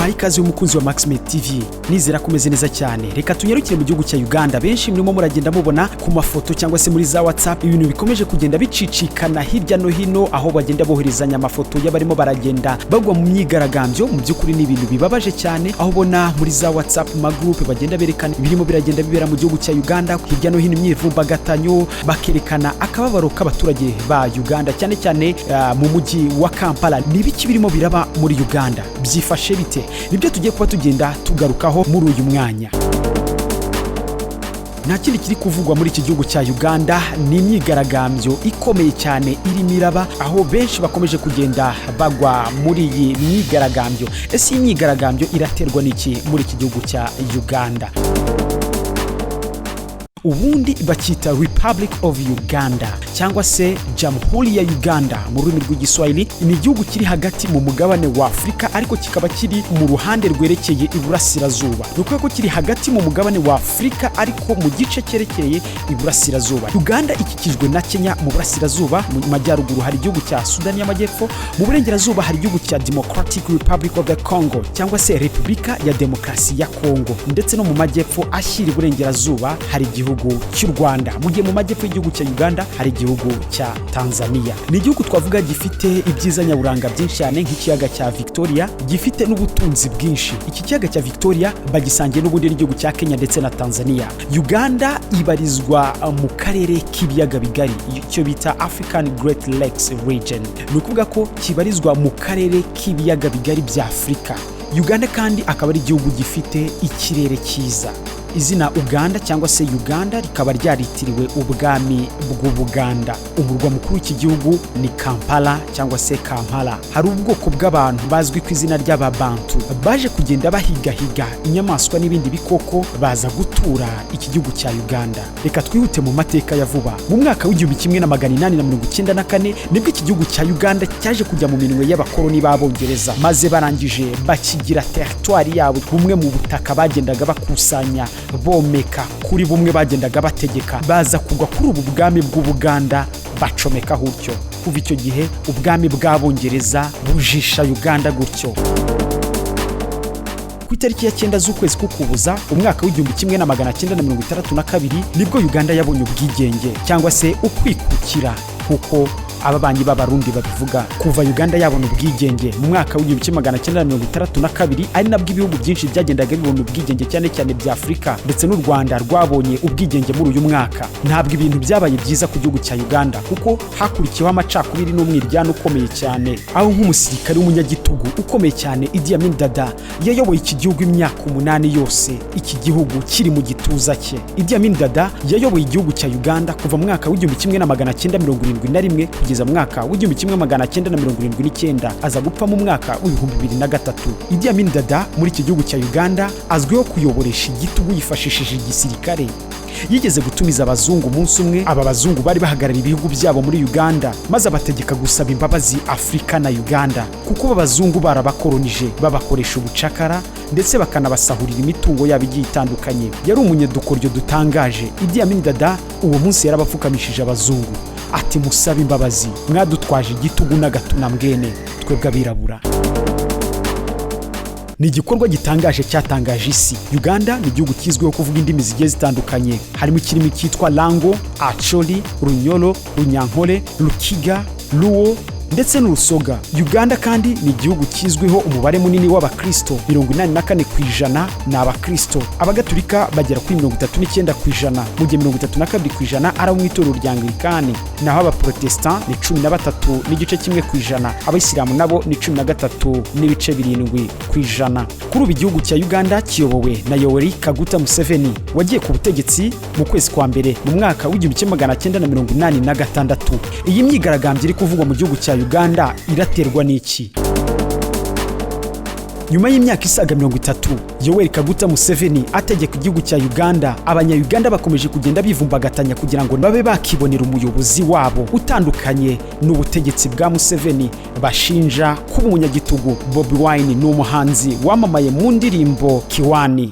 nguhaye ikaze y'umukunzi wa Maximed TV. Nizera kumeze neza cyane. Reka tunyarukire mu gihugu cya Uganda. Benshi murimo muragenda mubona ku mafoto cyangwa se muri za WhatsApp ibintu bikomeje kugenda bicicikana hirya no hino, aho bagenda boherezanya amafoto y'abarimo baragenda bagwa mu myigaragambyo. Mu by'ukuri ni ibintu bibabaje cyane, aho bona muri za WhatsApp ma group bagenda berekana ibirimo biragenda bibera mu gihugu cya Uganda hirya no hino, imyivumbagatanyo, bakerekana akababaro k'abaturage ba Uganda cyane cyane mu mujyi wa Kampala. Nibiki birimo biraba muri Uganda, byifashe bite? Nibyo tugiye kuba tugenda tugarukaho muri uyu mwanya. Nta kindi kiri kuvugwa muri iki gihugu cya Uganda, ni imyigaragambyo ikomeye cyane irimo iraba, aho benshi bakomeje kugenda bagwa muri iyi myigaragambyo. Ese iyi myigaragambyo iraterwa n'iki muri iki gihugu cya Uganda? Ubundi bakita Republic of Uganda cyangwa se Jamhuri ya Uganda mu rurimi rw'igiswahili. Ni igihugu kiri hagati mu mugabane wa Afrika, ariko kikaba kiri mu ruhande rwerekeye iburasirazuba. Nuko ko kiri hagati mu mugabane wa Afrika ariko mu gice cyerekeye iburasirazuba. Uganda ikikijwe na Kenya mu burasirazuba, mu majyaruguru hari igihugu cya Sudan y'Amajyepfo, mu burengerazuba hari igihugu cya Democratic Republic of the Congo cyangwa se Repubulika ya Demokarasi ya Congo, ndetse no mu majyepfo ashyira iburengerazuba hari igihugu cy'u Rwanda. Mu gihe mu majyepfo y'igihugu cya Uganda hari igihugu cya Tanzania. Ni igihugu twavuga gifite ibyiza nyaburanga byinshi cyane, nk'ikiyaga cya Victoria, gifite n'ubutunzi bwinshi. Iki kiyaga cya Victoria bagisangiye n'ubundi n'igihugu cya Kenya ndetse na Tanzania. Uganda ibarizwa mu karere k'ibiyaga bigari, icyo bita African Great Lakes Region. Ni ukuvuga ko kibarizwa mu karere k'ibiyaga bigari bya Afrika. Uganda kandi akaba ari igihugu gifite ikirere cyiza. Izina Uganda cyangwa se Uganda rikaba ryaritiriwe ubwami bw'Ubuganda. Umurwa mukuru w'iki gihugu ni Kampala cyangwa se Kampala. Hari ubwoko bw'abantu bazwi ku izina ry'Ababantu baje kugenda bahigahiga inyamaswa n'ibindi bikoko baza gutura iki gihugu cya Uganda. Reka twihute mu mateka ya vuba. Mu mwaka w'1894 nibwo iki gihugu cya Uganda cyaje kujya mu minwe y'abakoloni b'Abongereza, maze barangije bakigira territoire yabo. Bumwe mu butaka bagendaga bakusanya bomeka kuri bumwe bagendaga bategeka, baza kugwa kuri ubu bwami bw'Ubuganda bacomeka hutyo. Kuva icyo gihe ubwami bw'Abongereza bujisha Uganda gutyo. Ku itariki ya 9 z'ukwezi k'Ukuboza umwaka w'1962 nibwo Uganda yabonye ubwigenge cyangwa se ukwikukira, kuko ababanyi b'Abarundi babivuga. Kuva Uganda yabona ubwigenge mu mwaka w'1962 ari nabwo ibihugu byinshi byagendaga bibona ubwigenge cyane cyane bya Afrika, ndetse n'u Rwanda rwabonye ubwigenge muri uyu mwaka. Ntabwo ibintu byabaye byiza ku gihugu cya Uganda, kuko hakurikiyeho amacakubiri n'umwiryane ukomeye cyane, aho nk'umusirikare w'umunyagitugu ukomeye cyane Idi Amin Dada yayoboye iki gihugu imyaka 8 yose, iki gihugu kiri mu gituza cye. Idi Amin Dada yayoboye igihugu cya Uganda kuva mu mwaka w'1971 kugeza mu mwaka w'1979, aza gupfa mu mwaka w'2003. Idi Amin Dada muri iki gihugu cya Uganda azwiho kuyoboresha igitugu yifashishije igisirikare. Yigeze gutumiza abazungu umunsi umwe. Aba bazungu bari bahagarariye ibihugu byabo muri Uganda, maze abategeka gusaba imbabazi Afrika na Uganda, kuko abazungu barabakolonije, babakoresha ubucakara ndetse bakanabasahurira imitungo yabo igiye itandukanye. Yari umunyadukoryo dutangaje. Idi Amin Dada uwo munsi yarabapfukamishije abazungu ati, musaba imbabazi, mwadutwaje igitugu n'agatuna mbwene twebwe abirabura. Ni igikorwa gitangaje cyatangaje isi. Uganda ni igihugu kizwiho kuvuga indimi zigiye zitandukanye, harimo ikirimi cyitwa Lango, Acholi, Runyolo, Runyankole, Rukiga, Luo ndetse n'Urusoga. Uganda kandi ni igihugu kizwiho umubare munini w'Abakristo, 84% ni Abakristo. Abagatulika bagera kuri 39%, mu gihe 32% ari mu itorero rya Anglikani, naho Abaprotestant ni 13.1%, Abayisilamu nabo ni 13.7%. Kuri ubu igihugu cya Uganda kiyobowe na Yoweri Kaguta Museveni, wagiye ku butegetsi mu kwezi kwa mbere mu mwaka w'1986. Iyi myigaragambyo iri kuvugwa mu gihugu cya Uganda iraterwa n'iki? Nyuma y'imyaka isaga 30 Yoweri Kaguta Museveni ategeka igihugu cya Uganda, abanya-Uganda bakomeje kugenda bivumbagatanya kugira ngo babe bakibonera umuyobozi wabo utandukanye n'ubutegetsi bwa Museveni. Bashinja kuba umunyagitugu. Bobi Wine ni umuhanzi wamamaye mu ndirimbo Kiwani.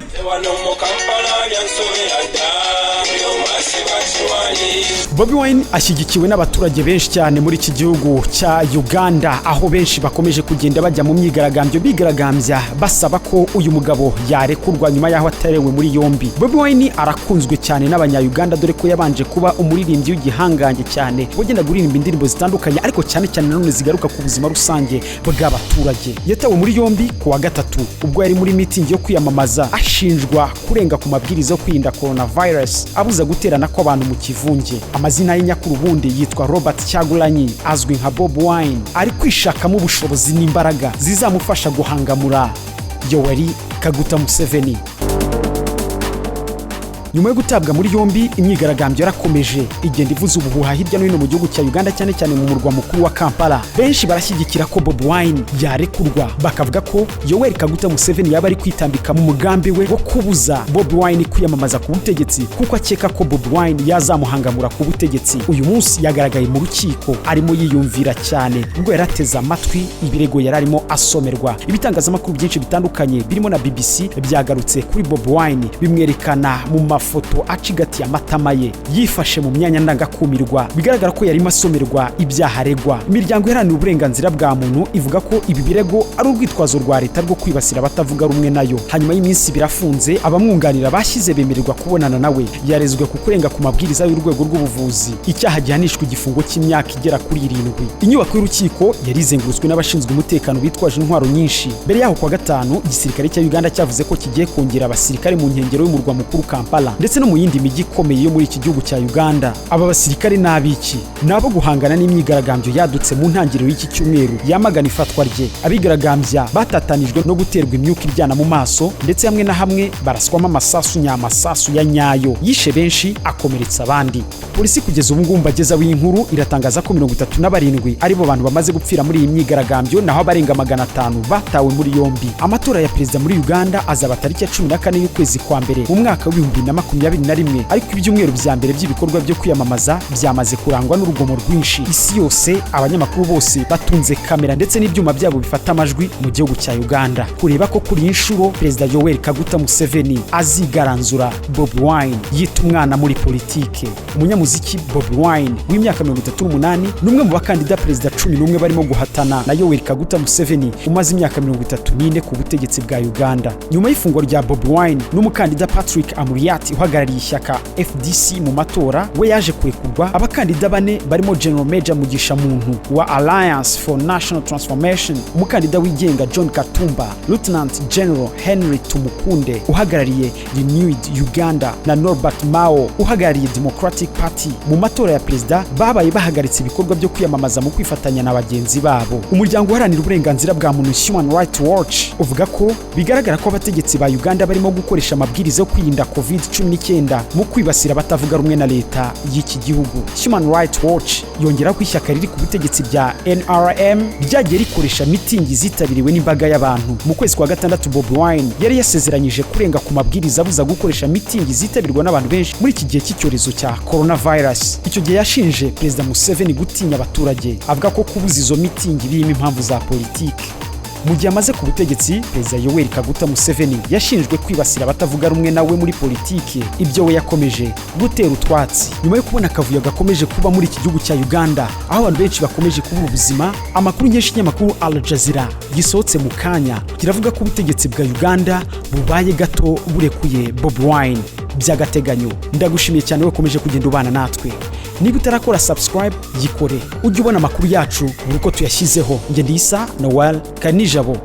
Bobi Wine ashyigikiwe n'abaturage benshi cyane muri iki gihugu cya Uganda, aho benshi bakomeje kugenda bajya mu myigaragambyo bigaragambya basaba ko uyu mugabo yarekurwa nyuma y'aho atarewe muri yombi. Bobi Wine arakunzwe cyane n'abanya-Uganda dore ko yabanje kuba umuririmbyi w'igihangange cyane wagenda guririmba indirimbo zitandukanye, ariko cyane cyane nanone zigaruka ku buzima rusange bw'abaturage. Yatawe muri yombi ku wa gatatu ubwo yari muri meeting yo kwiyamamaza ashinjwa kurenga ku mabwiriza yo kwirinda coronavirus abuza guterana kw'abantu mu kivunge. Amazina ye nyakuri ubundi yitwa Robert Kyagulanyi, azwi nka Bobi Wine, ari kwishakamo ubushobozi n'imbaraga zizamufasha guhangamura Yoweri Kaguta Museveni. Nyuma yo gutabwa muri yombi, imyigaragambyo yarakomeje igenda ivuza ubuhuha hirya no hino mu gihugu cya Uganda, cyane cyane mu murwa mukuru wa Kampala. Benshi barashyigikira ko Bobi Wine yarekurwa, bakavuga ko Yoweri Kaguta Museveni yaba ari kwitambika mu mugambi we wo kubuza Bobi Wine kwiyamamaza ku butegetsi, kuko akeka ko Bobi Wine yazamuhangamura ku butegetsi. Uyu munsi yagaragaye mu rukiko arimo yiyumvira cyane ubwo yarateze amatwi ibirego yararimo asomerwa. Ibitangazamakuru byinshi bitandukanye birimo na BBC byagarutse kuri Bobi Wine bimwerekana mu foto acigatiye amatama ye yifashe mu myanya ndangakumirwa, bigaragara ko yarimo asomerwa ibyaha aregwa. Imiryango iharanira uburenganzira bwa muntu ivuga ko ibi birego ari urwitwazo rwa leta rwo kwibasira abatavuga rumwe nayo. Hanyuma y'iminsi birafunze, abamwunganira bashyize bemererwa kubonana nawe. Yarezwe ku kurenga ku mabwiriza y'urwego rw'ubuvuzi, icyaha gihanishwa igifungo cy'imyaka igera kuri 7. Inyubako y'urukiko yari izengurutswe n'abashinzwe umutekano bitwaje intwaro nyinshi. Mbere yaho kwa gatanu, igisirikare cya Uganda cyavuze ko kigiye kongera abasirikare mu nkengero y'umurwa mukuru Kampala ndetse no mu yindi mijyi ikomeye yo muri iki gihugu cya Uganda. Aba basirikare n'abiki nabo guhangana n'imyigaragambyo yadutse mu ntangiriro y'iki cyumweru yamagana ifatwa rye. Abigaragambya batatanijwe no guterwa imyuka iryana mu maso, ndetse hamwe na hamwe baraswamo amasasu nyamasasu ya nyayo yishe benshi akomeretsa abandi. Polisi kugeza ubu ngumba bageza w'inkuru iratangaza ko 37 aribo bantu bamaze gupfira muri iyi myigaragambyo, naho abarenga 500 batawe muri yombi. Amatora ya perezida muri Uganda azaba tariki ya 14 y'ukwezi kwa mbere mu mwaka wa 2021, ariko ibyumweru bya mbere by'ibikorwa byo kwiyamamaza byamaze kurangwa n'urugomo rwinshi. Isi yose, abanyamakuru bose batunze kamera ndetse n'ibyuma byabo bifata amajwi mu gihugu cya Uganda kureba ko kuri inshuro perezida Yoweri Kaguta Museveni azigaranzura Bobi Wine yita umwana muri politike. Umunyamuziki Bobi Wine w'imyaka 38 n'umwe mu bakandida perezida 11 barimo guhatana na Yoweri Kaguta Museveni umaze imyaka 34 ku butegetsi bwa Uganda. Nyuma y'ifungwa rya Bobi Wine n'umukandida Patrick Amuriat uhagarariye ishyaka FDC mu matora, we yaje kurekurwa. Abakandida 4 barimo General Major Mugisha Muntu wa Alliance for National Transformation, umukandida wigenga John Katumba, Lieutenant General Henry Tumukunde uhagarariye Renewed Uganda na Norbert Mao uhagarariye Democratic Party mu matora ya perezida babaye bahagaritse ibikorwa byo kwiyamamaza mu kwifatanya na bagenzi babo. Umuryango uharanira uburenganzira bwa muntu Human Rights Watch uvuga ko bigaragara ko abategetsi ba Uganda barimo gukoresha amabwiriza yo kwirinda COVID-19 mu kwibasira abatavuga rumwe na leta y'iki gihugu. Human Rights Watch yongera ko ishyaka riri ku butegetsi bya NRM ryagiye rikoresha mitingi zitabiriwe n'imbaga y'abantu. Mu kwezi kwa gatandatu Bobi Wine yari yasezeranyije kurenga ku mabwiriza abuza gukoresha mitingi zitabirwa n'abantu benshi muri iki gihe cy'icyorezo cya coronavirus. Icyo gihe yashinje perezida Museveni gutinya abaturage, avuga ko kubuza izo mitingi birimo impamvu za politiki. Mu gihe amaze ku butegetsi, perezida Yoweri Kaguta Museveni yashinjwe kwibasira abatavuga rumwe nawe muri politiki. Ibyo we yakomeje gutera utwatsi nyuma yo kubona akavuyo gakomeje kuba muri iki gihugu cya Uganda, aho abantu benshi bakomeje kubura ubuzima. Amakuru nyinshi y'amakuru Al Jazeera gisohotse mu kanya kiravuga ko ubutegetsi bwa Uganda bubaye gato burekuye Bobi Wine by'agateganyo. Ndagushimiye cyane we ukomeje kugenda ubana natwe. Niba utarakora subscribe yikore ujye ubona amakuru yacu uko tuyashyizeho. Nge ndisa Noel Kanijabo.